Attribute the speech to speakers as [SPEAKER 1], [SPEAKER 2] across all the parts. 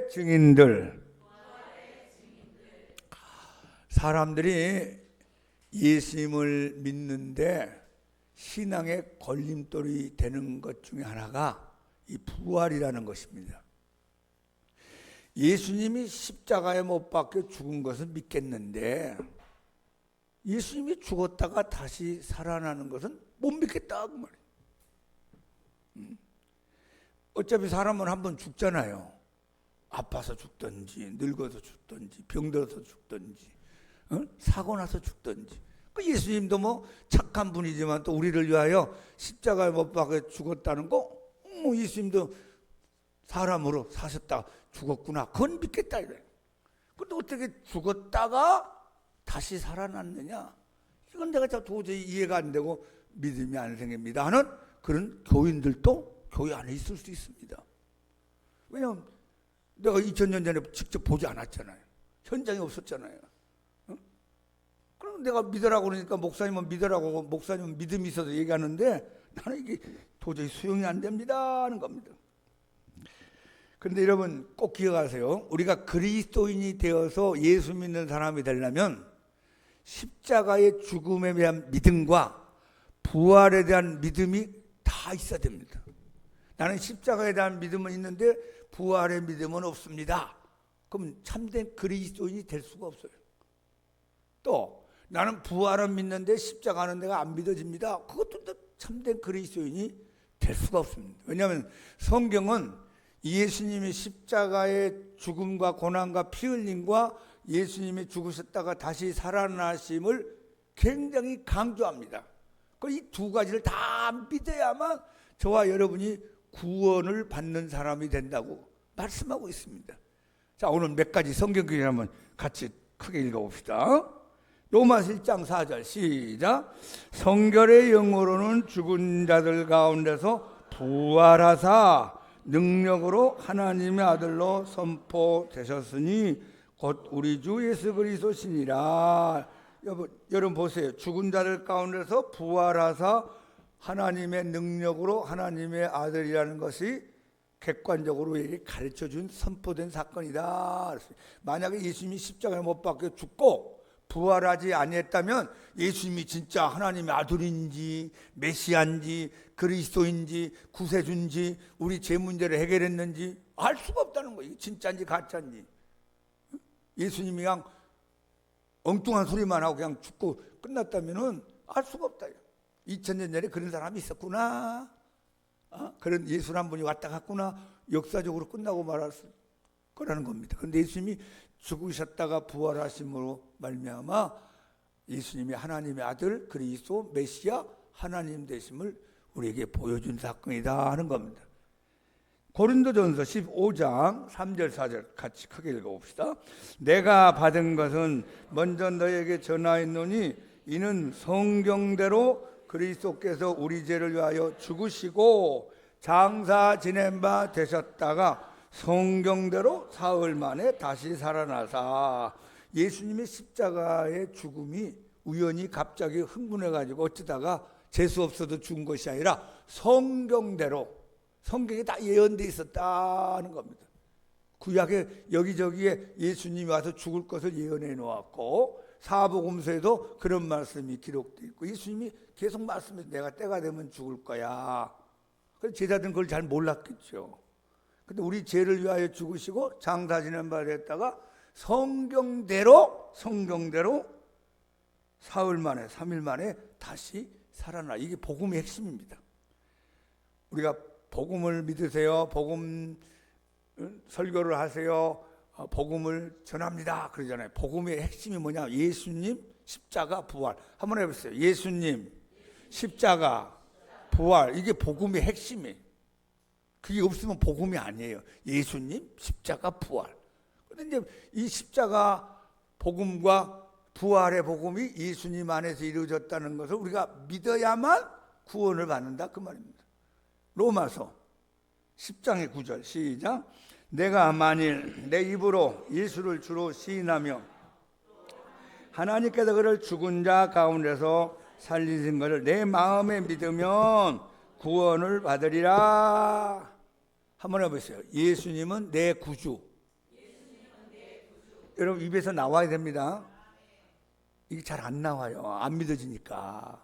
[SPEAKER 1] 부활의 증인들. 사람들이 예수님을 믿는데 신앙의 걸림돌이 되는 것 중에 하나가 이 부활이라는 것입니다. 예수님이 십자가에 못 박혀 죽은 것은 믿겠는데 예수님이 죽었다가 다시 살아나는 것은 못 믿겠다 그 말이에요. 어차피 사람은 한번 죽잖아요. 아파서 죽든지 늙어서 죽든지 병들어서 죽든지 사고 나서 죽든지. 그 예수님도 뭐 착한 분이지만 또 우리를 위하여 십자가에 못 박혀 죽었다는 거 예수님도 사람으로 사셨다 죽었구나 그건 믿겠다 이래. 그런데 어떻게 죽었다가 다시 살아났느냐, 이건 내가 도저히 이해가 안 되고 믿음이 안 생깁니다 하는 그런 교인들도 교회 안에 있을 수 있습니다. 왜냐하면 내가 2000년 전에 직접 보지 않았잖아요. 현장에 없었잖아요. 그럼 내가 믿으라고 그러니까 목사님은 믿으라고, 목사님은 믿음이 있어서 얘기하는데 나는 이게 도저히 수용이 안 됩니다 하는 겁니다. 그런데 여러분 꼭 기억하세요. 우리가 그리스도인이 되어서 예수 믿는 사람이 되려면 십자가의 죽음에 대한 믿음과 부활에 대한 믿음이 다 있어야 됩니다. 나는 십자가에 대한 믿음은 있는데 부활의 믿음은 없습니다. 그럼 참된 그리스도인이 될 수가 없어요. 또 나는 부활은 믿는데 십자가는 내가 안 믿어집니다. 그것도 참된 그리스도인이 될 수가 없습니다. 왜냐하면 성경은 예수님의 십자가의 죽음과 고난과 피 흘림과 예수님이 죽으셨다가 다시 살아나심을 굉장히 강조합니다. 이 두 가지를 다 믿어야만 저와 여러분이 구원을 받는 사람이 된다고 말씀하고 있습니다. 자, 오늘 몇 가지 성경 구절 한번 같이 크게 읽어봅시다. 로마서 1장 4절 시작. 성결의 영으로는 죽은 자들 가운데서 부활하사 능력으로 하나님의 아들로 선포되셨으니 곧 우리 주 예수 그리스도시니라. 여러분 보세요. 죽은 자들 가운데서 부활하사 하나님의 능력으로 하나님의 아들이라는 것이 객관적으로 가르쳐준 선포된 사건이다. 만약에 예수님이 십자가에 못 박혀 죽고 부활하지 아니했다면 예수님이 진짜 하나님의 아들인지 메시아인지 그리스도인지 구세주인지 우리 죄 문제를 해결했는지 알 수가 없다는 거예요. 진짜인지 가짜인지. 예수님이 그냥 엉뚱한 소리만 하고 그냥 죽고 끝났다면 알 수가 없다. 2000년 전에 그런 사람이 있었구나. 그런 예수 한 분이 왔다 갔구나. 역사적으로 끝나고 말할 거라는 겁니다. 그런데 예수님이 죽으셨다가 부활하심으로 말미암아 예수님이 하나님의 아들 그리스도 메시아 하나님 되심을 우리에게 보여준 사건이다 하는 겁니다. 고린도전서 15장 3절 4절 같이 크게 읽어봅시다. 내가 받은 것은 먼저 너에게 전하였노니 이는 성경대로 그리스도께서 우리 죄를 위하여 죽으시고 장사 지낸 바 되셨다가 성경대로 사흘 만에 다시 살아나사. 예수님의 십자가의 죽음이 우연히 갑자기 흥분해가지고 어쩌다가 재수 없어도 죽은 것이 아니라 성경대로, 성경에 다 예언되어 있었다는 겁니다. 구약에 여기저기에 예수님이 와서 죽을 것을 예언해 놓았고 사복음서에도 그런 말씀이 기록되어 있고 예수님이 계속 말씀해서 내가 때가 되면 죽을 거야. 그래서 제자들은 그걸 잘 몰랐겠죠. 근데 우리 죄를 위하여 죽으시고 장사 지낸 바 됐다가 성경대로 사흘 만에 3일 만에 다시 살아나. 이게 복음의 핵심입니다. 우리가 복음을 믿으세요, 복음 설교를 하세요, 복음을 전합니다 그러잖아요. 복음의 핵심이 뭐냐? 예수님 십자가 부활. 한번 해보세요. 예수님 십자가 부활. 이게 복음의 핵심이에요. 그게 없으면 복음이 아니에요. 예수님 십자가 부활. 그런데 이제 이 십자가 복음과 부활의 복음이 예수님 안에서 이루어졌다는 것을 우리가 믿어야만 구원을 받는다 그 말입니다. 로마서 10장의 9절 시작. 내가 만일 내 입으로 예수를 주로 시인하며 하나님께서 그를 죽은 자 가운데서 살리신 것을 내 마음에 믿으면 구원을 받으리라. 한번 해보세요. 예수님은 내 구주, 여러분 입에서 나와야 됩니다. 이게 잘 안 나와요. 안 믿어지니까.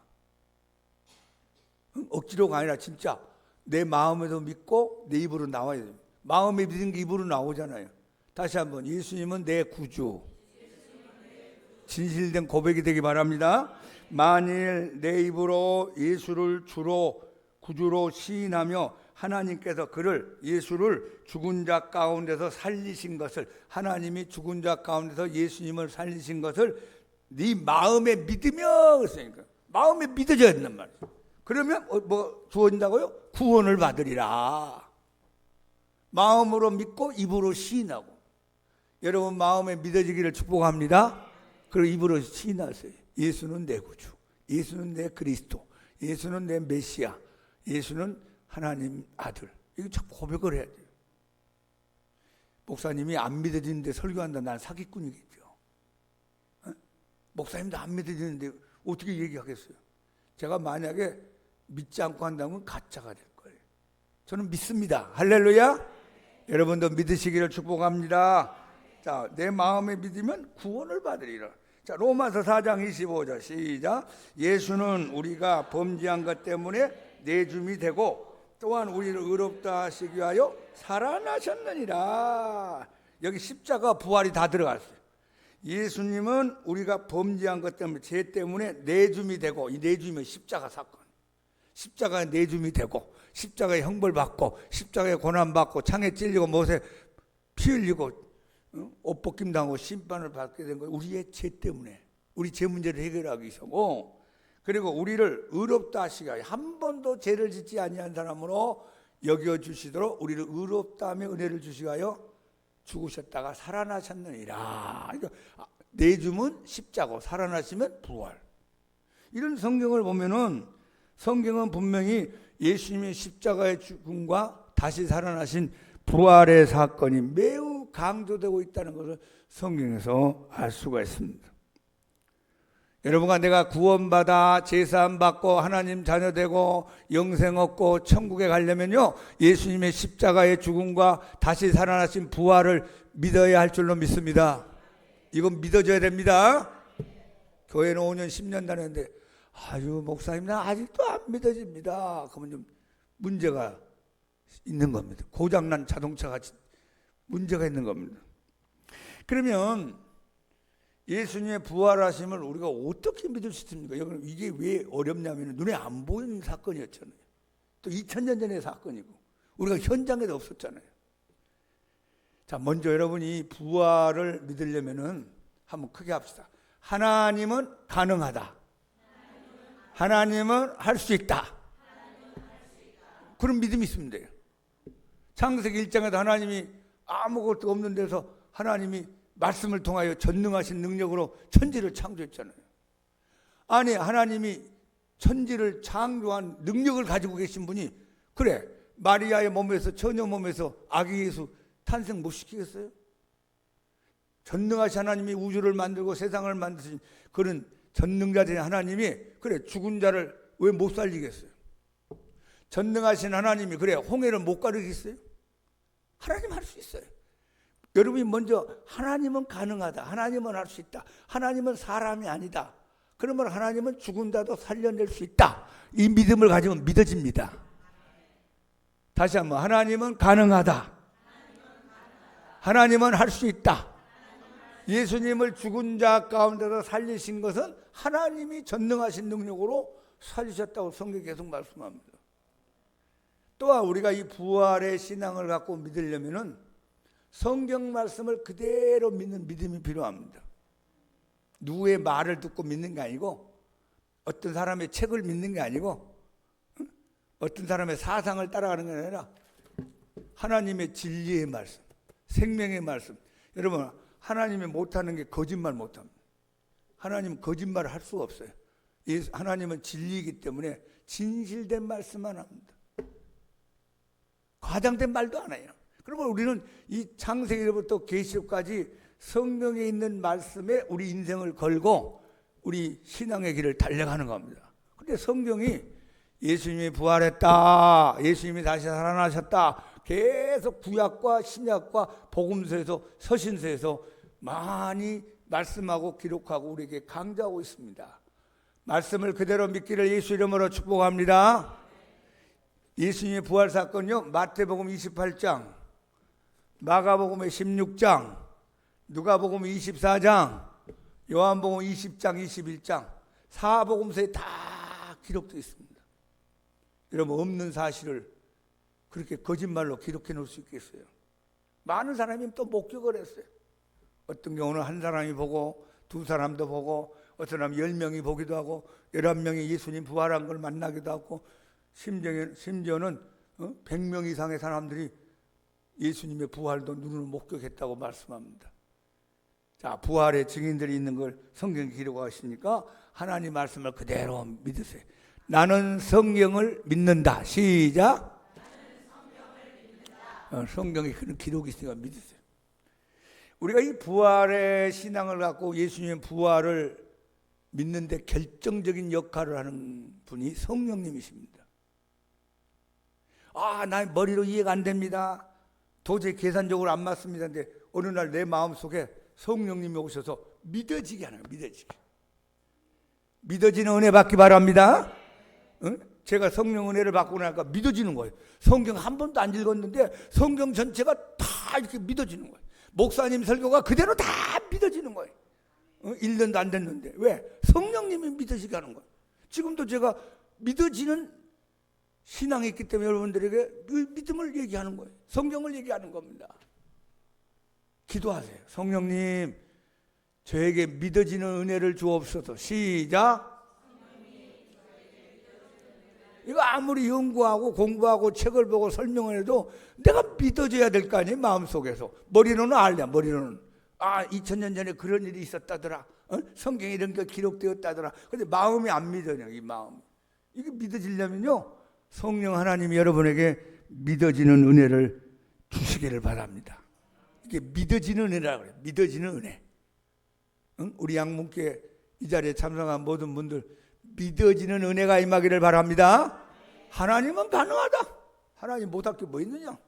[SPEAKER 1] 억지로가 아니라 진짜 내 마음에도 믿고 내 입으로 나와야 돼요. 마음에 믿은 게 입으로 나오잖아요. 다시 한번, 예수님은 내 구주. 진실된 고백이 되기 바랍니다. 만일 내 입으로 예수를 주로 구주로 시인하며 하나님께서 그를, 예수를 죽은 자 가운데서 살리신 것을, 하나님이 죽은 자 가운데서 예수님을 살리신 것을 네 마음에 믿으며, 그랬으니까 마음에 믿어져야 된단 말이에요. 그러면 뭐 주어진다고요? 구원을 받으리라. 마음으로 믿고 입으로 시인하고. 여러분 마음에 믿어지기를 축복합니다. 그리고 입으로 시인하세요. 예수는 내 구주, 예수는 내 그리스도, 예수는 내 메시아, 예수는 하나님 아들. 이거 참 고백을 해야 돼요. 목사님이 안 믿어지는데 설교한다, 난 사기꾼이겠죠. 목사님도 안 믿어지는데 어떻게 얘기하겠어요? 제가 만약에 믿지 않고 한다면 가짜가 될 거예요. 저는 믿습니다. 할렐루야. 여러분도 믿으시기를 축복합니다. 자, 내 마음에 믿으면 구원을 받으리라. 자, 로마서 4장 25절 시작. 예수는 우리가 범죄한 것 때문에 내줌이 되고 또한 우리를 의롭다 하시기 위하여 살아나셨느니라. 여기 십자가 부활이 다 들어갔어요. 예수님은 우리가 범죄한 것 때문에, 죄 때문에 내줌이 되고, 이 내줌이 십자가 사건, 십자가에 내줌이 되고, 십자가에 형벌받고, 십자가에 고난받고, 창에 찔리고, 못에 피 흘리고, 옷 벗김 당하고 심판을 받게 된 거예요. 우리의 죄 때문에, 우리 죄 문제를 해결하기 위해서고, 그리고 우리를 의롭다 하시기 위하여, 한 번도 죄를 짓지 아니한 사람으로 여겨주시도록 우리를 의롭다 하며 은혜를 주시기 위하여 죽으셨다가 살아나셨느니라. 그러니까 내줌은 십자고, 살아나시면 부활. 이런 성경을 보면은, 성경은 분명히 예수님의 십자가의 죽음과 다시 살아나신 부활의 사건이 매우 강조되고 있다는 것을 성경에서 알 수가 있습니다. 여러분과 내가 구원받아 제사함 받고 하나님 자녀 되고 영생 얻고 천국에 가려면요, 예수님의 십자가의 죽음과 다시 살아나신 부활을 믿어야 할 줄로 믿습니다. 이건 믿어져야 됩니다. 교회는 5년 10년 다녔는데 아유 목사님 나 아직도 안 믿어집니다. 그러면 좀 문제가 있는 겁니다. 고장난 자동차가 문제가 있는 겁니다. 그러면 예수님의 부활하심을 우리가 어떻게 믿을 수 있습니까? 이게 왜 어렵냐면 눈에 안 보이는 사건이었잖아요. 또 2000년 전의 사건이고 우리가 현장에도 없었잖아요. 자, 먼저 여러분이 부활을 믿으려면은 한번 크게 합시다. 하나님은 가능하다. 하나님은 할 수 있다. 그런 믿음이 있으면 돼요. 창세기 1장에도 하나님이 아무것도 없는 데서 하나님이 말씀을 통하여 전능하신 능력으로 천지를 창조했잖아요. 아니 하나님이 천지를 창조한 능력을 가지고 계신 분이 그래 마리아의 몸에서 처녀 몸에서 아기 예수 탄생 못 시키겠어요? 전능하신 하나님이 우주를 만들고 세상을 만드신 그런 전능자된 하나님이 그래 죽은 자를 왜 못 살리겠어요? 전능하신 하나님이 그래 홍해를 못 가르겠어요? 하나님 할 수 있어요. 여러분이 먼저 하나님은 가능하다. 하나님은 할 수 있다. 하나님은 사람이 아니다. 그러면 하나님은 죽은 자도 살려낼 수 있다. 이 믿음을 가지면 믿어집니다. 다시 한번 하나님은 가능하다. 하나님은 할 수 있다. 예수님을 죽은 자 가운데서 살리신 것은 하나님이 전능하신 능력으로 살리셨다고 성경이 계속 말씀합니다. 또한 우리가 이 부활의 신앙을 갖고 믿으려면은 성경 말씀을 그대로 믿는 믿음이 필요합니다. 누구의 말을 듣고 믿는 게 아니고 어떤 사람의 책을 믿는 게 아니고 어떤 사람의 사상을 따라가는 게 아니라 하나님의 진리의 말씀, 생명의 말씀. 여러분 하나님이 못하는 게 거짓말 못합니다. 하나님은 거짓말을 할 수가 없어요. 하나님은 진리이기 때문에 진실된 말씀만 합니다. 과장된 말도 안 해요. 그러면 우리는 이 창세기로부터 계시록까지 성경에 있는 말씀에 우리 인생을 걸고 우리 신앙의 길을 달려가는 겁니다. 그런데 성경이 예수님이 부활했다, 예수님이 다시 살아나셨다, 계속 구약과 신약과 복음서에서 서신서에서 많이 말씀하고 기록하고 우리에게 강조하고 있습니다. 말씀을 그대로 믿기를 예수 이름으로 축복합니다. 예수님의 부활 사건요, 마태복음 28장, 마가복음 16장, 누가복음 24장, 요한복음 20장, 21장, 사복음서에 다 기록되어 있습니다. 여러분, 없는 사실을 그렇게 거짓말로 기록해 놓을 수 있겠어요? 많은 사람이 또 목격을 했어요. 어떤 경우는 한 사람이 보고, 두 사람도 보고, 어떤 사람 10명이 보기도 하고, 11명이 예수님 부활한 걸 만나기도 하고, 심지어는 100명 이상의 사람들이 예수님의 부활도 눈으로 목격했다고 말씀합니다. 자, 부활의 증인들이 있는 걸 성경에 기록하시니까 하나님 말씀을 그대로 믿으세요. 나는 성경을 믿는다. 시작. 성경에 그런 기록이 있으니까 믿으세요. 우리가 이 부활의 신앙을 갖고 예수님의 부활을 믿는데 결정적인 역할을 하는 분이 성령님이십니다. 나 머리로 이해가 안 됩니다. 도저히 계산적으로 안 맞습니다. 근데 어느 날 내 마음속에 성령님이 오셔서 믿어지게 하는 거예요. 믿어지는 은혜 받기 바랍니다. 제가 성령 은혜를 받고 나니까 믿어지는 거예요. 성경 한 번도 안 읽었는데 성경 전체가 다 이렇게 믿어지는 거예요. 목사님 설교가 그대로 다 믿어지는 거예요. 1년도 안 됐는데. 왜? 성령님이 믿어지게 하는 거예요. 지금도 제가 믿어지는 신앙이 있기 때문에 여러분들에게 믿음을 얘기하는 거예요. 성경을 얘기하는 겁니다. 기도하세요. 성령님, 저에게 믿어지는 은혜를 주옵소서. 시작. 이거 아무리 연구하고 공부하고 책을 보고 설명을 해도 내가 믿어져야 될 거 아니에요. 마음속에서. 머리로는 알냐. 머리로는 2000년 전에 그런 일이 있었다더라. 성경에 이런 게 기록되었다더라. 근데 마음이 안 믿어요. 이 마음. 이게 믿어지려면요, 성령 하나님이 여러분에게 믿어지는 은혜를 주시기를 바랍니다. 이게 믿어지는 은혜라고 그래요. 믿어지는 은혜. 우리 양문께 이 자리에 참석한 모든 분들 믿어지는 은혜가 임하기를 바랍니다. 하나님은 가능하다. 하나님 못할 게 뭐 있느냐?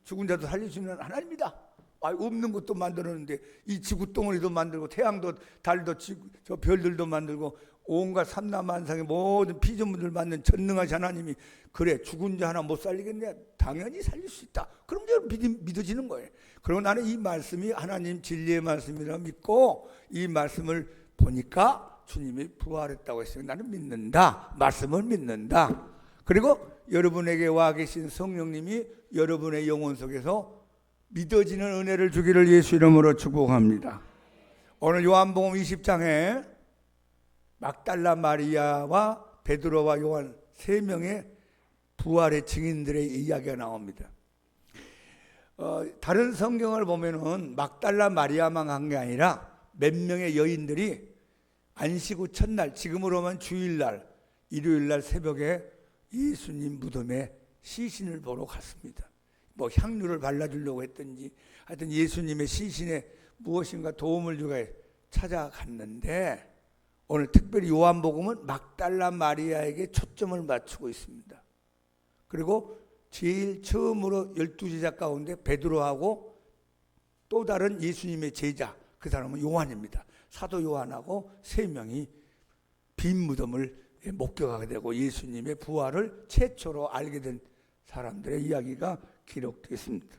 [SPEAKER 1] 죽은 자도 살리시는 하나님이다. 없는 것도 만들었는데 이 지구 덩어리도 만들고 태양도 달도 저 별들도 만들고 온갖 삼라만상의 모든 피조물을 만든 전능하신 하나님이 그래 죽은 자 하나 못 살리겠냐? 당연히 살릴 수 있다. 그럼 믿어지는 거예요. 그리고 나는 이 말씀이 하나님 진리의 말씀이라 믿고 이 말씀을 보니까 주님이 부활했다고 했어요. 나는 믿는다. 말씀을 믿는다. 그리고 여러분에게 와 계신 성령님이 여러분의 영혼 속에서 믿어지는 은혜를 주기를 예수 이름으로 축복합니다. 오늘 요한복음 20장에 막달라 마리아와 베드로와 요한 3명의 부활의 증인들의 이야기가 나옵니다. 다른 성경을 보면은 막달라 마리아만 한 게 아니라 몇 명의 여인들이 안식 후 첫날, 지금으로만 주일날, 일요일날 새벽에 예수님 무덤에 시신을 보러 갔습니다. 뭐 향유를 발라주려고 했든지 하여튼 예수님의 시신에 무엇인가 도움을 주고 찾아갔는데 오늘 특별히 요한복음은 막달라 마리아에게 초점을 맞추고 있습니다. 그리고 제일 처음으로 12제자 가운데 베드로하고 또 다른 예수님의 제자, 그 사람은 요한입니다. 사도 요한하고 3명이 빈 무덤을 목격하게 되고 예수님의 부활을 최초로 알게 된 사람들의 이야기가 기록되어 있습니다.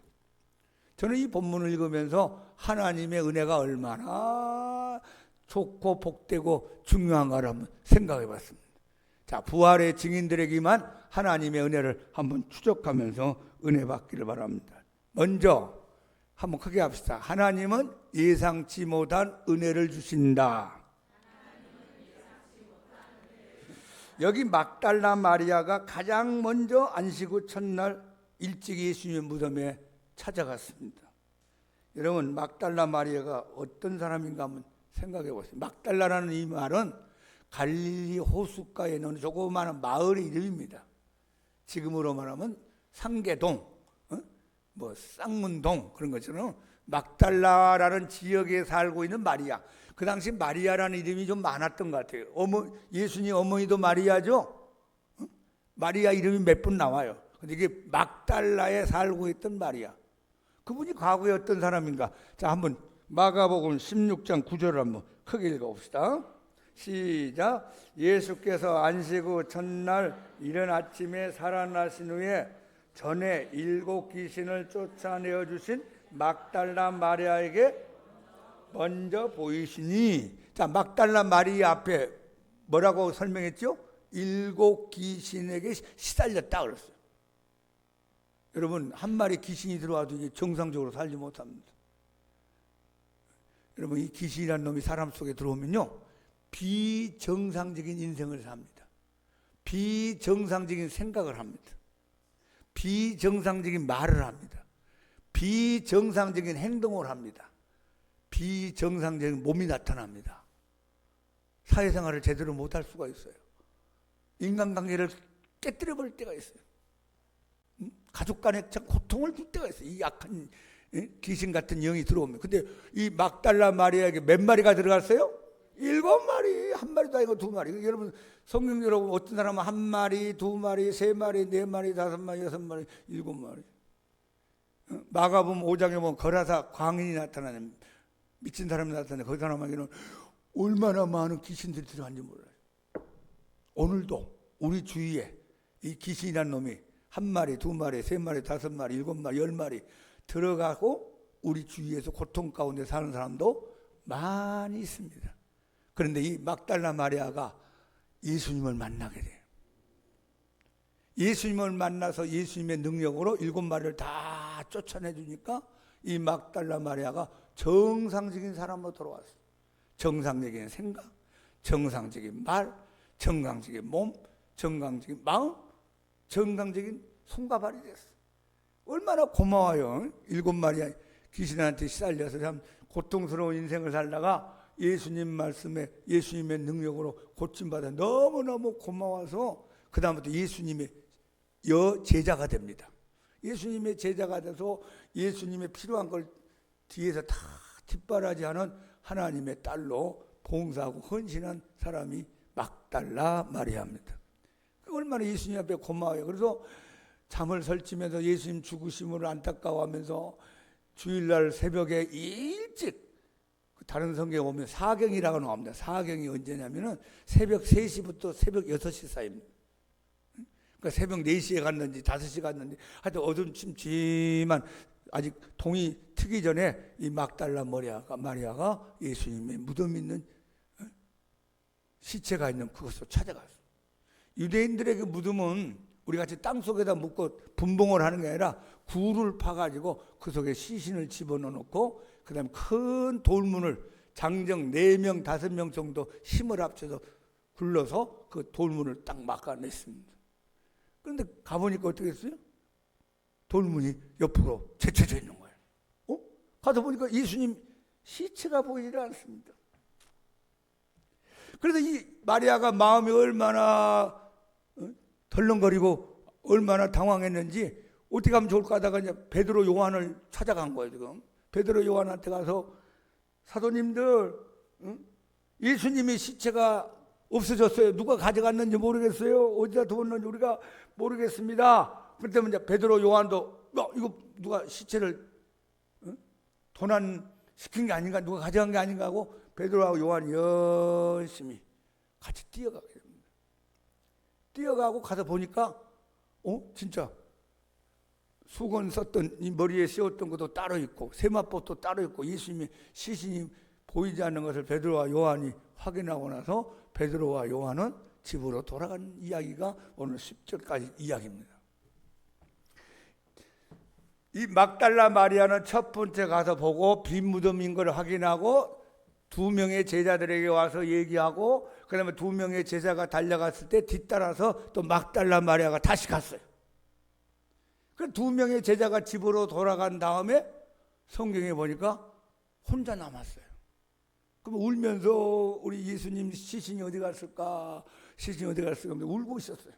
[SPEAKER 1] 저는 이 본문을 읽으면서 하나님의 은혜가 얼마나 좋고 복되고 중요한가를 한번 생각해 봤습니다. 자, 부활의 증인들에게만 하나님의 은혜를 한번 추적하면서 은혜 받기를 바랍니다. 먼저 한번 크게 합시다. 하나님은 예상치 못한 은혜를 주신다. 여기 막달라 마리아가 가장 먼저 안식 후 첫날 일찍 예수님의 무덤에 찾아갔습니다. 여러분, 막달라 마리아가 어떤 사람인가 한번 생각해 보세요. 막달라라는 이 말은 갈릴리 호숫가에 있는 조그마한 마을의 이름입니다. 지금으로 말하면 상계동, 뭐 쌍문동 그런 것처럼 막달라라는 지역에 살고 있는 마리아. 그 당시 마리아라는 이름이 좀 많았던 것 같아요. 예수님 어머니도 마리아죠. 마리아 이름이 몇 분 나와요. 근데 이게 막달라에 살고 있던 마리아. 그분이 과거에 어떤 사람인가? 자, 한번 마가복음 16장 9절을 한번 크게 읽어봅시다. 시작. 예수께서 안식 후 첫날 이른 아침에 살아나신 후에 전에 7 귀신을 쫓아내어 주신 막달라 마리아에게 먼저 보이시니, 자, 막달라 마리아 앞에 뭐라고 설명했죠? 7 귀신에게 시달렸다 그랬어요. 여러분, 한 마리 귀신이 들어와도 이게 정상적으로 살지 못합니다. 여러분, 이 귀신이라는 놈이 사람 속에 들어오면요, 비정상적인 인생을 삽니다. 비정상적인 생각을 합니다. 비정상적인 말을 합니다. 비정상적인 행동을 합니다. 비정상적인 몸이 나타납니다. 사회생활을 제대로 못할 수가 있어요. 인간관계를 깨뜨려버릴 때가 있어요. 가족 간에 참 고통을 줄 때가 있어요. 이 약한 귀신 같은 영이 들어오면. 근데 이 막달라 마리아에게 몇 마리가 들어갔어요? 7마리. 한 마리도 아니고 2마리. 여러분, 성경 여러분, 어떤 사람은 1마리, 2마리, 3마리, 4마리, 5마리, 6마리, 7마리. 마가복음 5장에 보면 거라사 광인이 나타나는, 미친 사람이 나타나는 그 사람에게는 얼마나 많은 귀신들이 들어간지 몰라요. 오늘도 우리 주위에 이 귀신이라는 놈이 1마리, 2마리, 3마리, 5마리, 7마리, 10마리 들어가고 우리 주위에서 고통 가운데 사는 사람도 많이 있습니다. 그런데 이 막달라 마리아가 예수님을 만나게 돼요. 예수님을 만나서 예수님의 능력으로 7마리를 다 쫓아내 주니까 이 막달라 마리아가 정상적인 사람으로 돌아왔어요. 정상적인 생각, 정상적인 말, 정상적인 몸, 정상적인 마음, 정상적인 손과 발이 됐어요. 얼마나 고마워요. 7마리 귀신한테 시달려서 참 고통스러운 인생을 살다가 예수님 말씀에, 예수님의 능력으로 고침받아 너무너무 고마워서 그 다음부터 예수님의 제자가 됩니다. 예수님의 제자가 돼서 예수님의 필요한 걸 뒤에서 다 뒷바라지하는 하나님의 딸로 봉사하고 헌신한 사람이 막달라 마리아입니다. 얼마나 예수님 앞에 고마워요. 그래서 잠을 설치면서 예수님 죽으심을 안타까워하면서 주일날 새벽에 일찍, 다른 성경에 보면 사경이라고 나옵니다. 사경이 언제냐면은 새벽 3시부터 새벽 6시 사이입니다. 그러니까 새벽 4시에 갔는지 5시 갔는지 하여튼 어둠침침한 아직 동이 트기 전에 이 막달라 마리아가 예수님의 무덤 있는 시체가 있는 그것으로 찾아갔어요. 유대인들에게 무덤은 우리 같이 땅 속에다 묻고 분봉을 하는 게 아니라 굴을 파가지고 그 속에 시신을 집어넣고 그 다음에 큰 돌문을 장정 4명, 5명 정도 힘을 합쳐서 굴러서 그 돌문을 딱 막아냈습니다. 그런데 가보니까 어떻게 했어요? 돌문이 옆으로 제쳐져 있는 거예요. 가서 보니까 예수님 시체가 보이지 않습니다. 그래서 이 마리아가 마음이 얼마나 덜렁거리고 얼마나 당황했는지 어떻게 하면 좋을까 하다가 이제 베드로 요한을 찾아간 거예요. 지금 베드로 요한한테 가서 사도님들, 예수님의 시체가 없어졌어요. 누가 가져갔는지 모르겠어요. 어디다 두었는지 우리가 모르겠습니다. 그때문에 이제 베드로 요한도 이거 누가 시체를 도난시킨 게 아닌가, 누가 가져간 게 아닌가 하고 베드로하고 요한이 열심히 같이 뛰어가게 됩니다. 뛰어가고 가서 보니까 진짜 수건 썼던 이 머리에 씌웠던 것도 따로 있고 세마포도 따로 있고 예수님의 시신이 보이지 않는 것을 베드로와 요한이 확인하고 나서 베드로와 요한은 집으로 돌아간 이야기가 오늘 10절까지 이야기입니다. 이 막달라 마리아는 첫 번째 가서 보고 빈 무덤인 걸 확인하고 2명의 제자들에게 와서 얘기하고 그 다음에 2명의 제자가 달려갔을 때 뒤따라서 또 막달라 마리아가 다시 갔어요. 그 2명의 제자가 집으로 돌아간 다음에 성경에 보니까 혼자 남았어요. 그럼 울면서 우리 예수님 시신이 어디 갔을까? 시신이 어디 갔을까? 울고 있었어요.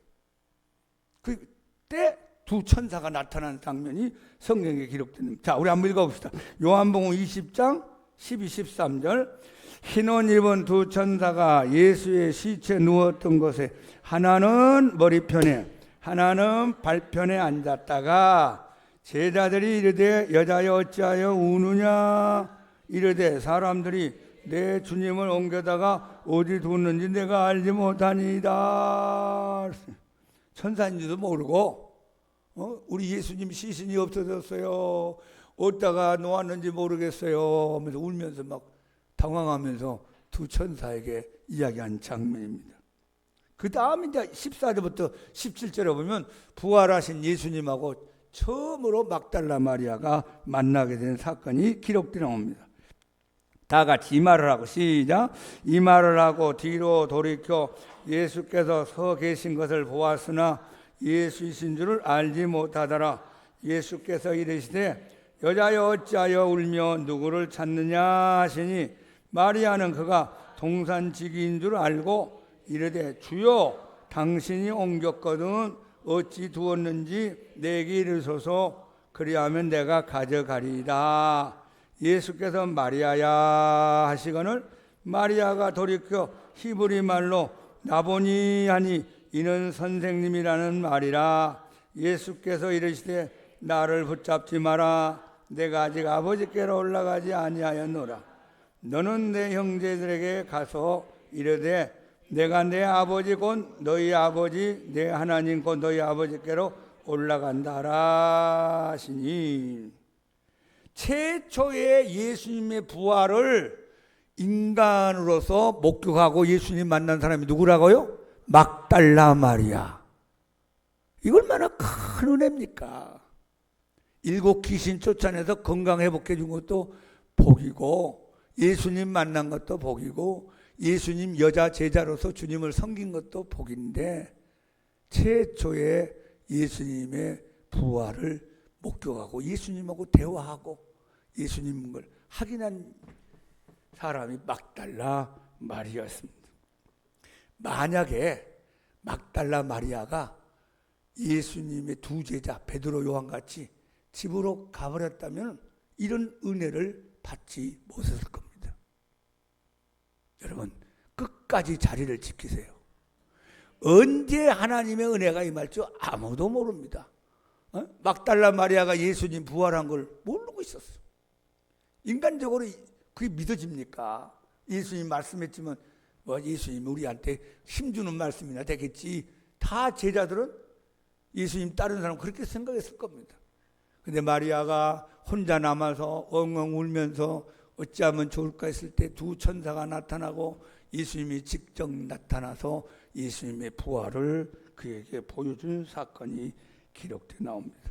[SPEAKER 1] 그때 2 천사가 나타난 장면이 성경에 기록됩니다. 자, 우리 한번 읽어봅시다. 요한복음 20장 12, 13절. 흰옷 입은 2 천사가 예수의 시체 누웠던 곳에 하나는 머리편에 하나는 발편에 앉았다가 제자들이 이르되 여자여 어찌하여 우느냐 이르되 사람들이 내 주님을 옮겨다가 어디 뒀는지 내가 알지 못하니이다. 천사인지도 모르고 우리 예수님 시신이 없어졌어요. 어디다가 놓았는지 모르겠어요 하면서 울면서 막 당황하면서 두 천사에게 이야기한 장면입니다. 그 다음 이제 14절부터 17절에 보면 부활하신 예수님하고 처음으로 막달라 마리아가 만나게 된 사건이 기록되어 나옵니다. 다 같이 이 말을 하고 시작. 이 말을 하고 뒤로 돌이켜 예수께서 서 계신 것을 보았으나 예수이신 줄을 알지 못하더라. 예수께서 이르시되 여자여 어찌하여 울며 누구를 찾느냐 하시니 마리아는 그가 동산지기인 줄 알고 이르되 주여 당신이 옮겼거든 어찌 두었는지 내게 이르소서 그리하면 내가 가져가리이다. 예수께서 마리아야 하시거늘 마리아가 돌이켜 히브리 말로 나보니 하니 이는 선생님이라는 말이라. 예수께서 이르시되 나를 붙잡지 마라. 내가 아직 아버지께로 올라가지 아니하였노라. 너는 내 형제들에게 가서 이르되 내가 내 아버지 곧 너희 아버지 내 하나님 곧 너희 아버지께로 올라간다라 하시니 최초의 예수님의 부활을 인간으로서 목격하고 예수님 만난 사람이 누구라고요? 막달라 마리아. 이거 얼마나 큰 은혜입니까? 7 귀신 쫓아내서 건강 회복해 준 것도 복이고 예수님 만난 것도 복이고 예수님 여자 제자로서 주님을 섬긴 것도 복인데 최초의 예수님의 부활을 목격하고 예수님하고 대화하고 예수님을 확인한 사람이 막달라 마리아였습니다. 만약에 막달라 마리아가 예수님의 두 제자 베드로 요한같이 집으로 가버렸다면 이런 은혜를 받지 못했을 겁니다. 여러분 끝까지 자리를 지키세요. 언제 하나님의 은혜가 임할 줄 아무도 모릅니다. 막달라 마리아가 예수님 부활한 걸 모르고 있었어요. 인간적으로 그게 믿어집니까? 예수님 말씀했지만 예수님 우리한테 힘주는 말씀이나 되겠지. 다 제자들은 예수님 따른 사람 그렇게 생각했을 겁니다. 근데 마리아가 혼자 남아서 엉엉 울면서 어찌하면 좋을까 했을 때 두 천사가 나타나고 예수님이 직접 나타나서 예수님의 부활을 그에게 보여준 사건이 기록되어 나옵니다.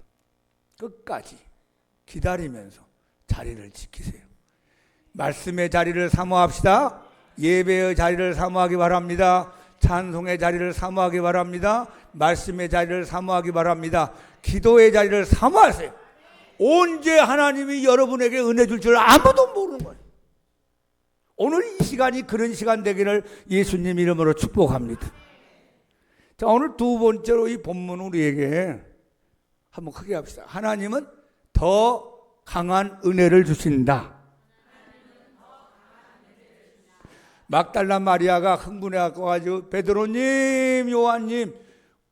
[SPEAKER 1] 끝까지 기다리면서 자리를 지키세요. 말씀의 자리를 사모합시다. 예배의 자리를 사모하기 바랍니다. 찬송의 자리를 사모하기 바랍니다. 말씀의 자리를 사모하기 바랍니다. 기도의 자리를 사모하세요. 언제 하나님이 여러분에게 은혜 줄 줄 아무도 모르는 거예요. 오늘 이 시간이 그런 시간 되기를 예수님 이름으로 축복합니다. 자, 오늘 두 번째로 이 본문 우리에게 한번 크게 합시다. 하나님은 더 강한 은혜를 주신다. 막달라 마리아가 흥분해 갖고 베드로님, 요한님,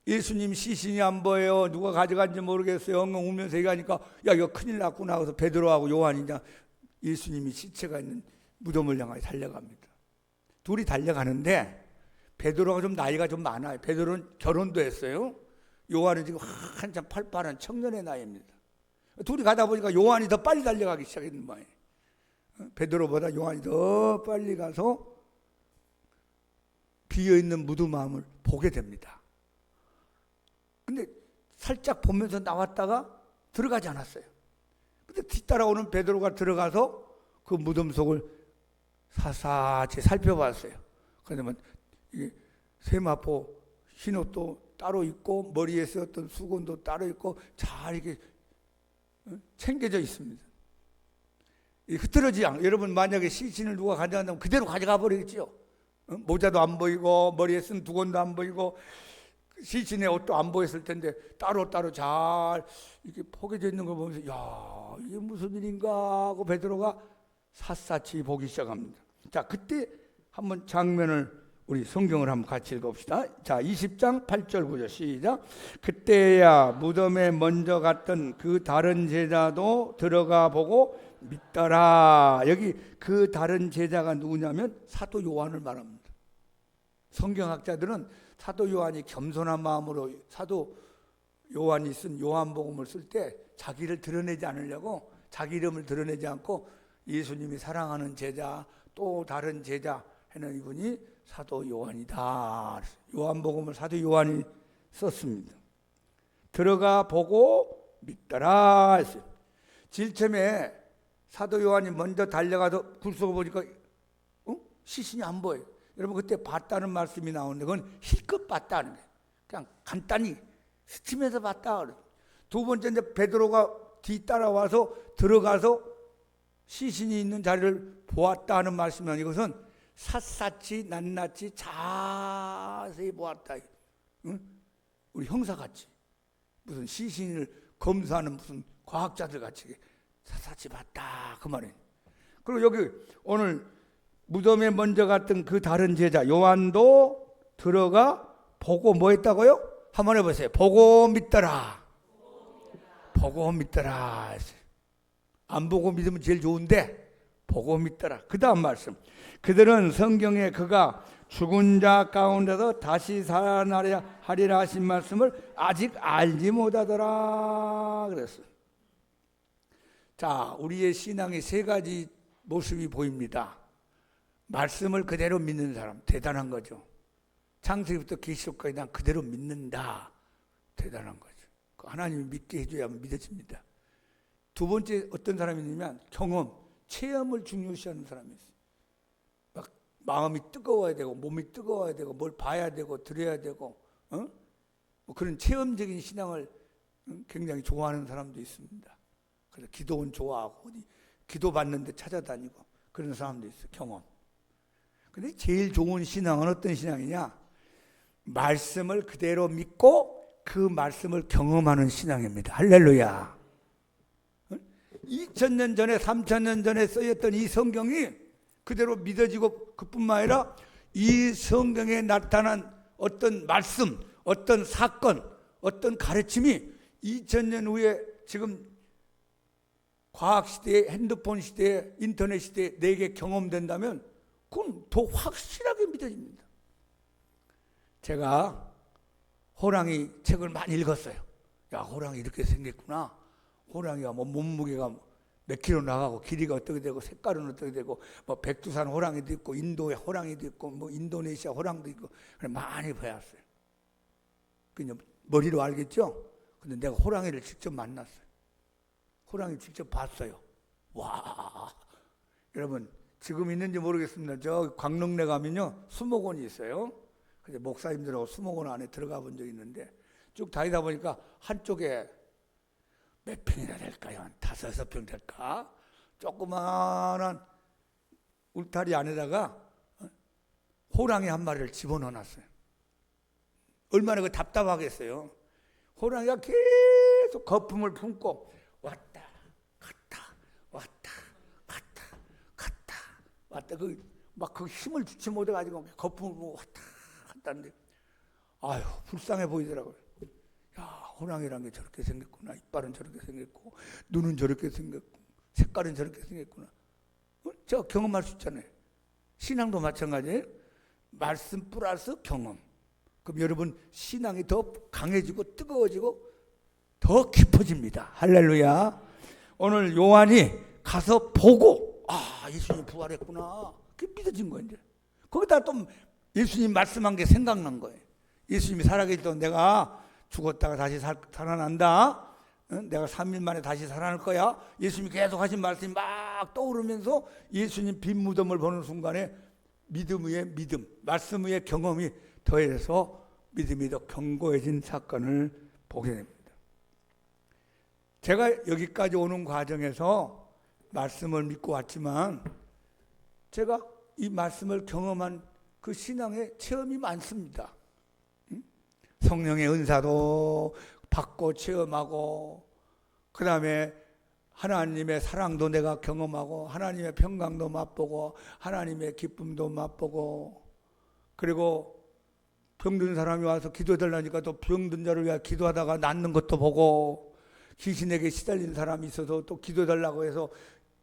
[SPEAKER 1] 예수님 시신이 안 보여요. 누가 가져간지 모르겠어요. 엉엉 울면서 얘기하니까 야 이거 큰일 났구나. 그래서 베드로하고 요한이 예수님이 시체가 있는 무덤을 향해 달려갑니다. 둘이 달려가는데 베드로가 좀 나이가 좀 많아요. 베드로는 결혼도 했어요. 요한은 지금 한참 팔팔한 청년의 나이입니다. 둘이 가다 보니까 요한이 더 빨리 달려가기 시작했는 거예요. 베드로보다 요한이 더 빨리 가서 비어있는 무덤함을 보게 됩니다. 근데 살짝 보면서 나왔다가 들어가지 않았어요. 근데 뒤따라오는 베드로가 들어가서 그 무덤 속을 사사치 살펴봤어요. 그러면 이게 세마포 흰옷도 따로 있고 머리에 쓰였던 수건도 따로 있고 잘 이렇게 챙겨져 있습니다. 흐트러지지 않고 여러분 만약에 시신을 누가 가져간다면 그대로 가져가 버리겠지요. 모자도 안 보이고 머리에 쓴 두건도 안 보이고 시신의 옷도 안 보였을 텐데 따로따로 잘 이렇게 포개져 있는 걸 보면서 야 이게 무슨 일인가 하고 베드로가 샅샅이 보기 시작합니다. 자, 그때 한번 장면을 우리 성경을 한번 같이 읽어봅시다. 자, 20장 8절 9절 시작. 그때야 무덤에 먼저 갔던 그 다른 제자도 들어가 보고 믿더라. 여기 그 다른 제자가 누구냐면 사도 요한을 말합니다. 성경학자들은 사도 요한이 겸손한 마음으로 사도 요한이 쓴 요한복음을 쓸 때 자기를 드러내지 않으려고 자기 이름을 드러내지 않고 예수님이 사랑하는 제자 또 다른 제자 하는 이분이 사도 요한이다. 요한복음을 사도 요한이 썼습니다. 들어가 보고 믿더라 했어요. 질sem에 사도 요한이 먼저 달려가서 굴속을 보니까 시신이 안 보여요. 여러분 그때 봤다는 말씀이 나오는데 그건 실컷 봤다는 거예요. 그냥 간단히 스치면서 봤다. 두 번째 이제 베드로가 뒤따라와서 들어가서 시신이 있는 자리를 보았다 하는 말씀은 이것은 샅샅이 낱낱이 자세히 보았다. 응? 우리 형사같이 무슨 시신을 검사하는 무슨 과학자들 같이 샅샅이 봤다 그 말이에요. 그리고 여기 오늘 무덤에 먼저 갔던 그 다른 제자 요한도 들어가 보고 뭐 했다고요? 한번 해보세요. 보고 믿더라. 보고 믿더라. 안 보고 믿으면 제일 좋은데 보고 믿더라. 그 다음 말씀. 그들은 성경에 그가 죽은 자 가운데서 다시 살아나려 하리라 하신 말씀을 아직 알지 못하더라 그랬어요. 자, 우리의 신앙의 세 가지 모습이 보입니다. 말씀을 그대로 믿는 사람 대단한 거죠. 창세기부터 계시록까지 난 그대로 믿는다. 대단한 거죠. 하나님이 믿게 해줘야 믿어집니다. 두 번째 어떤 사람이 있냐면 경험, 체험을 중요시하는 사람이 있어요. 막 마음이 뜨거워야 되고 몸이 뜨거워야 되고 뭘 봐야 되고 들어야 되고 뭐 그런 체험적인 신앙을 굉장히 좋아하는 사람도 있습니다. 그래서 기도원 좋아하고 어디 기도 받는 데 찾아다니고 그런 사람도 있어요. 경험. 근데 제일 좋은 신앙은 어떤 신앙이냐? 말씀을 그대로 믿고 그 말씀을 경험하는 신앙입니다. 할렐루야. 2000년 전에 3000년 전에 쓰였던 이 성경이 그대로 믿어지고 그뿐만 아니라 이 성경에 나타난 어떤 말씀, 어떤 사건, 어떤 가르침이 2000년 후에 지금 과학시대에 핸드폰 시대에 인터넷 시대에 내게 경험된다면 그건 더 확실하게 믿어집니다. 제가 호랑이 책을 많이 읽었어요. 야, 호랑이 이렇게 생겼구나. 호랑이가 뭐 몸무게가 몇 킬로 나가고 길이가 어떻게 되고 색깔은 어떻게 되고 뭐 백두산 호랑이도 있고 인도의 호랑이도 있고 뭐 인도네시아 호랑이도 있고 많이 배웠어요. 그냥 머리로 알겠죠? 근데 내가 호랑이를 직접 만났어요. 호랑이 직접 봤어요. 와, 여러분 지금 있는지 모르겠습니다. 저 광릉내 가면요 수목원이 있어요. 그래서 목사님들하고 수목원 안에 들어가 본 적이 있는데 쭉 다니다 보니까 한쪽에 몇 평이나 될까요? 한 5, 6평 될까? 조그마한 울타리 안에다가 호랑이 한 마리를 집어넣어놨어요. 얼마나 그 답답하겠어요. 호랑이가 계속 거품을 품고 왔다 갔다 왔다 갔다 갔다 왔다 막 그 힘을 주지 못해가지고 거품을 보고 왔다 갔다 하는데 아유 불쌍해 보이더라고요. 야, 호랑이란 게 저렇게 생겼구나. 이빨은 저렇게 생겼고 눈은 저렇게 생겼고 색깔은 저렇게 생겼구나. 제가 경험할 수 있잖아요. 신앙도 마찬가지예요. 말씀 플러스 경험. 그럼 여러분 신앙이 더 강해지고 뜨거워지고 더 깊어집니다. 할렐루야. 오늘 요한이 가서 보고 예수님 부활했구나. 그게 믿어진 거예요. 이제. 거기다 또 예수님 말씀한 게 생각난 거예요. 예수님이 살아계실 때 내가 죽었다가 다시 살아난다. 내가 3일 만에 다시 살아날 거야. 예수님이 계속 하신 말씀이 막 떠오르면서 예수님 빈 무덤을 보는 순간에 믿음 위에 믿음, 말씀 위에 경험이 더해서 믿음이 더 견고해진 사건을 보게 됩니다. 제가 여기까지 오는 과정에서 말씀을 믿고 왔지만 제가 이 말씀을 경험한 그 신앙의 체험이 많습니다. 성령의 은사도 받고 체험하고 그 다음에 하나님의 사랑도 내가 경험하고 하나님의 평강도 맛보고 하나님의 기쁨도 맛보고 그 그리고 병든 사람이 와서 기도해달라니까 또 병든 자를 위해 기도하다가 낫는 것도 보고, 귀신에게 시달린 사람이 있어서 또 기도해달라고 해서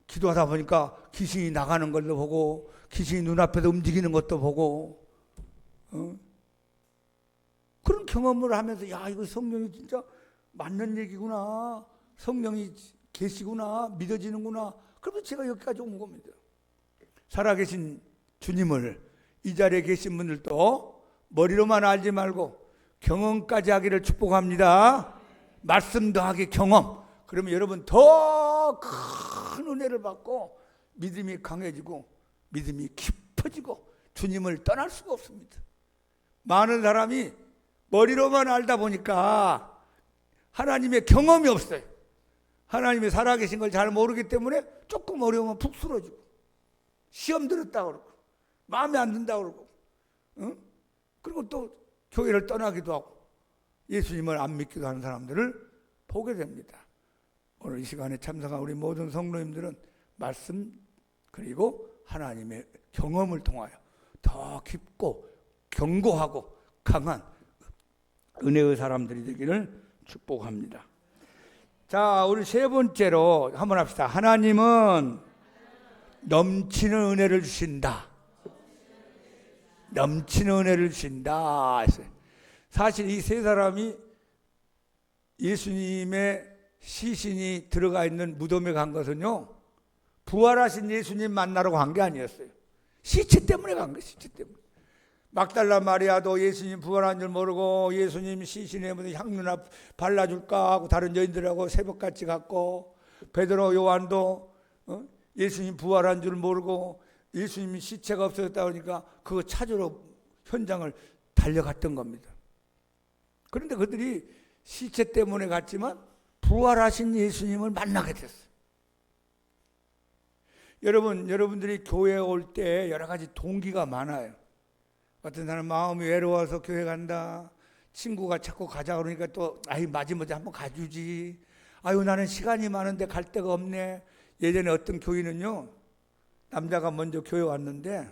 [SPEAKER 1] 기도하다 보니까 귀신이 나가는 걸도 보고, 귀신이 눈앞에서 움직이는 것도 보고, 그런 경험을 하면서 야, 이거 성령이 진짜 맞는 얘기구나, 성령이 계시구나, 믿어지는구나. 그래서 제가 여기까지 온 겁니다. 살아계신 주님을 이 자리에 계신 분들도 머리로만 알지 말고 경험까지 하기를 축복합니다. 말씀 더하기 경험. 그러면 여러분 더 큰 은혜를 받고 믿음이 강해지고 믿음이 깊어지고 주님을 떠날 수가 없습니다. 많은 사람이 머리로만 알다 보니까 하나님의 경험이 없어요. 하나님이 살아계신 걸 잘 모르기 때문에 조금 어려우면 푹 쓰러지고, 시험 들었다 그러고, 마음에 안 든다 그러고, 그리고 또 교회를 떠나기도 하고 예수님을 안 믿기도 하는 사람들을 보게 됩니다. 오늘 이 시간에 참석한 우리 모든 성도님들은 말씀 그리고 하나님의 경험을 통하여 더 깊고 견고하고 강한 은혜의 사람들이 되기를 축복합니다. 자, 우리 세 번째로 한번 합시다. 하나님은 넘치는 은혜를 주신다. 넘치는 은혜를 주신다. 사실 이 세 사람이 예수님의 시신이 들어가 있는 무덤에 간 것은요, 부활하신 예수님 만나러 간 게 아니었어요. 시체 때문에 간 거예요. 시체 때문에. 막달라 마리아도 예수님 부활한 줄 모르고 예수님 시신에 무슨 향유나 발라줄까 하고 다른 여인들하고 새벽같이 갔고, 베드로 요한도 예수님 부활한 줄 모르고 예수님 시체가 없어졌다 그러니까 그거 찾으러 현장을 달려갔던 겁니다. 그런데 그들이 시체 때문에 갔지만 부활하신 예수님을 만나게 됐어요. 여러분들이 교회에 올 때 여러 가지 동기가 많아요. 어떤 사람 마음이 외로워서 교회 간다. 친구가 자꾸 가자 그러니까 또 마지막에 한번 가주지. 나는 시간이 많은데 갈 데가 없네. 예전에 어떤 교인은요, 남자가 먼저 교회 왔는데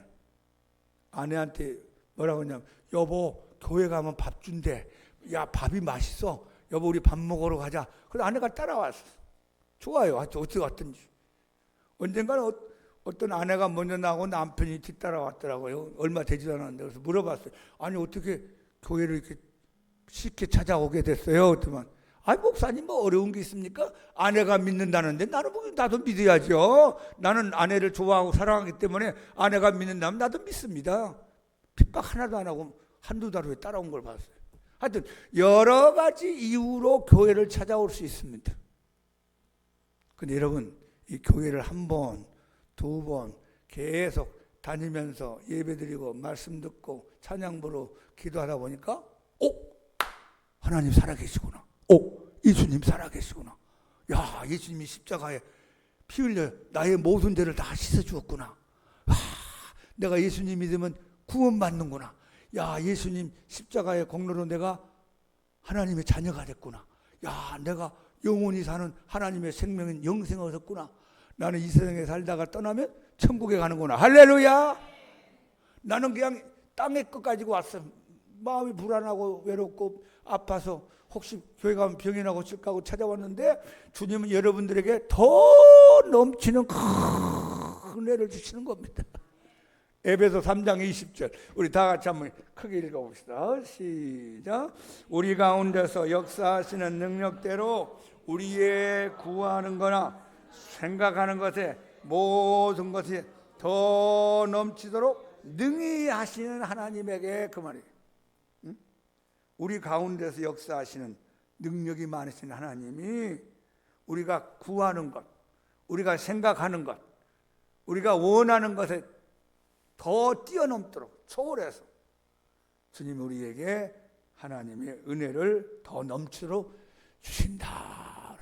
[SPEAKER 1] 아내한테 뭐라고 하냐면, 여보 교회 가면 밥 준대. 야, 밥이 맛있어. 여보 우리 밥 먹으러 가자. 그래서 아내가 따라왔어. 좋아요. 어떻게 왔든지. 언젠가는 어떤 아내가 먼저 나오고 남편이 뒤따라왔더라고요. 얼마 되지도 않았는데. 그래서 물어봤어요. 아니 어떻게 교회를 이렇게 쉽게 찾아오게 됐어요? 그랬더만, 목사님 뭐 어려운 게 있습니까? 아내가 믿는다는데 나도 믿어야죠. 나는 아내를 좋아하고 사랑하기 때문에 아내가 믿는다면 나도 믿습니다. 핍박 하나도 안 하고 한두 달 후에 따라온 걸 봤어요. 하여튼 여러 가지 이유로 교회를 찾아올 수 있습니다. 근데 여러분, 이 교회를 한 번, 두 번 계속 다니면서 예배드리고 말씀 듣고 찬양 부르고 기도하다 보니까 하나님 살아계시구나. 예수님 살아계시구나. 야, 예수님이 십자가에 피 흘려 나의 모든 죄를 다 씻어주었구나. 내가 예수님 믿으면 구원받는구나. 야, 예수님 십자가의 공로로 내가 하나님의 자녀가 됐구나. 야, 내가 영원히 사는 하나님의 생명인 영생을 얻었구나. 나는 이 세상에 살다가 떠나면 천국에 가는구나. 할렐루야. 나는 그냥 땅의 것 가지고 왔어. 마음이 불안하고 외롭고 아파서 혹시 교회 가면 병이나 고칠까 하고 찾아왔는데, 주님은 여러분들에게 더 넘치는 큰 은혜를 주시는 겁니다. 에베소 3장 20절 우리 다 같이 한번 크게 읽어봅시다. 시작. 우리 가운데서 역사하시는 능력대로 우리의 구하는 거나 생각하는 것에 모든 것이 더 넘치도록 능히 하시는 하나님에게, 그 말이에요. 우리 가운데서 역사하시는 능력이 많으신 하나님이 우리가 구하는 것, 우리가 생각하는 것, 우리가 원하는 것에 더 뛰어넘도록 초월해서 주님이 우리에게 하나님의 은혜를 더 넘치도록 주신다.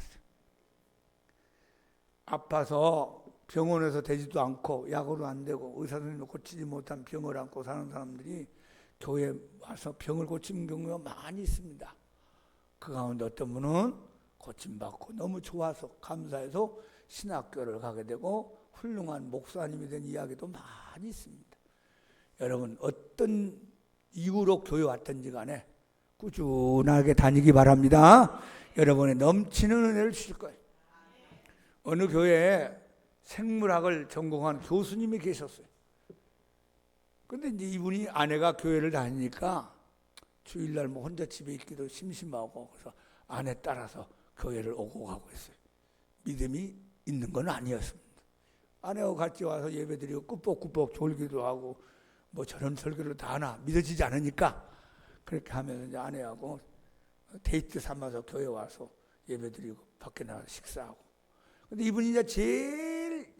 [SPEAKER 1] 아파서 병원에서 되지도 않고 약으로 안 되고 의사 선생님도 고치지 못한 병을 안고 사는 사람들이 교회에 와서 병을 고치는 경우가 많이 있습니다. 그 가운데 어떤 분은 고침받고 너무 좋아서 감사해서 신학교를 가게 되고 훌륭한 목사님이 된 이야기도 많이 있습니다. 여러분, 어떤 이후로 교회 왔든지 간에 꾸준하게 다니기 바랍니다. 여러분의 넘치는 은혜를 주실 거예요. 어느 교회에 생물학을 전공한 교수님이 계셨어요. 근데 이제 이분이 아내가 교회를 다니니까 주일날 뭐 혼자 집에 있기도 심심하고, 그래서 아내 따라서 교회를 오고 가고 했어요. 믿음이 있는 건 아니었습니다. 아내하고 같이 와서 예배드리고 꾸벅꾸벅 졸기도 하고 뭐 저런 설교를 다 하나 믿어지지 않으니까 그렇게 하면서 이제 아내하고 데이트 삼아서 교회 와서 예배드리고 밖에 나가서 식사하고. 근데 이분이 이제 제일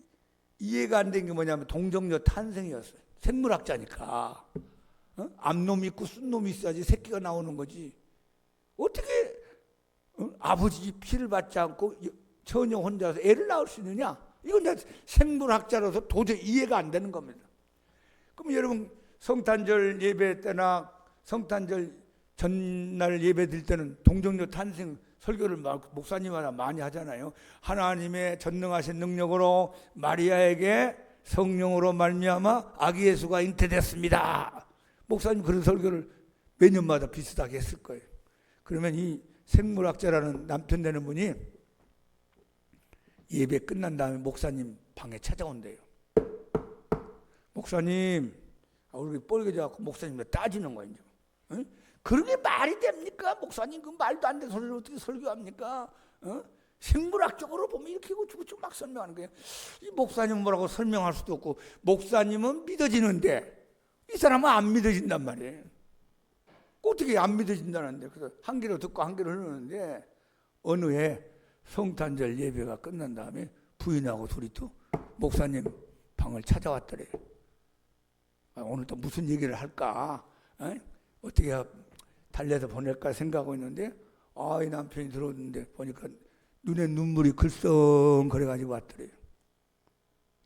[SPEAKER 1] 이해가 안 된 게 뭐냐면 동정녀 탄생이었어요. 생물학자니까 암놈 있고 순놈이 있어야지 새끼가 나오는 거지. 어떻게 아버지 피를 받지 않고 처녀 혼자서 애를 낳을 수 있느냐? 이건 생물학자로서 도저히 이해가 안 되는 겁니다. 그럼 여러분 성탄절 예배 때나 성탄절 전날 예배 드릴 때는 동정녀 탄생 설교를 목사님마다 많이 하잖아요. 하나님의 전능하신 능력으로 마리아에게 성령으로 말미암아 아기 예수가 잉태됐습니다. 목사님 그런 설교를 매년마다 비슷하게 했을 거예요. 그러면 이 생물학자라는 남편 되는 분이 예배 끝난 다음에 목사님 방에 찾아온대요. 목사님, 얼굴이 뻘개져갖고 목사님과 따지는 거예요. 응? 그러게 말이 됩니까? 목사님 그 말도 안 되는 소리를 어떻게 설교합니까? 생물학적으로 보면 이렇게 우쭈우쭈 막 설명하는 거예요. 이 목사님은 뭐라고 설명할 수도 없고, 목사님은 믿어지는데 이 사람은 안 믿어진단 말이에요. 어떻게 안 믿어진다는데. 그래서 한 귀로 듣고 한 귀로 흐르는데 어느 해 성탄절 예배가 끝난 다음에 부인하고 둘이 또 목사님 방을 찾아왔더래요. 오늘 또 무슨 얘기를 할까? 어떻게 달래서 보낼까 생각하고 있는데 이 남편이 들어오는데 보니까 눈에 눈물이 글썽거려가지고 왔더래요.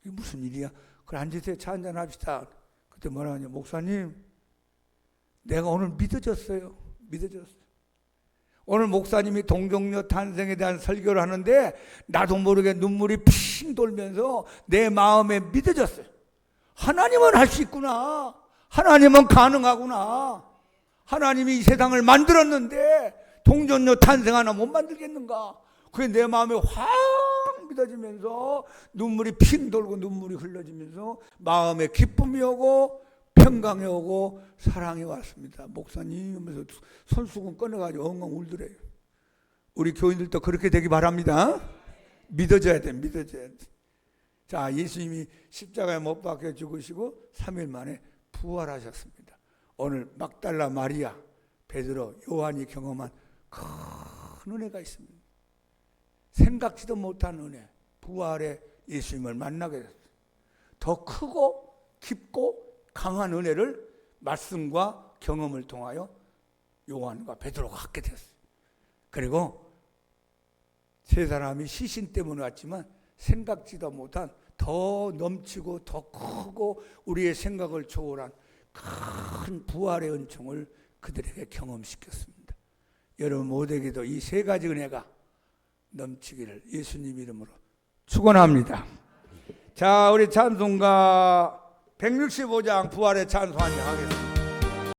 [SPEAKER 1] 이게 무슨 일이야? 그래 앉으세요. 차 한잔 합시다. 그때 뭐라 하냐? 목사님, 내가 오늘 믿어졌어요. 믿어졌어요. 오늘 목사님이 동정녀 탄생에 대한 설교를 하는데 나도 모르게 눈물이 핑 돌면서 내 마음에 믿어졌어요. 하나님은 할 수 있구나. 하나님은 가능하구나. 하나님이 이 세상을 만들었는데 동정녀 탄생 하나 못 만들겠는가. 그게 내 마음에 확 믿어지면서 눈물이 핑 돌고 눈물이 흘러지면서 마음에 기쁨이 오고 평강이 오고 사랑이 왔습니다. 목사님 하면서 손수건 꺼내가지고 엉엉 울더래요. 우리 교인들도 그렇게 되기 바랍니다. 믿어져야 돼. 믿어져야 돼. 자, 예수님이 십자가에 못 박혀 죽으시고 3일 만에 부활하셨습니다. 오늘 막달라 마리아, 베드로, 요한이 경험한 큰 은혜가 있습니다. 생각지도 못한 은혜, 부활의 예수님을 만나게 됐어요. 더 크고 깊고 강한 은혜를 말씀과 경험을 통하여 요한과 베드로가 갖게 됐어요. 그리고 세 사람이 시신 때문에 왔지만 생각지도 못한 더 넘치고 더 크고 우리의 생각을 초월한 큰 부활의 은총을 그들에게 경험시켰습니다. 여러분 모두에게도 이 세 가지 은혜가 넘치기를 예수님 이름으로 축원합니다. 자, 우리 찬송가 165장 부활의 찬송 한장 하겠습니다.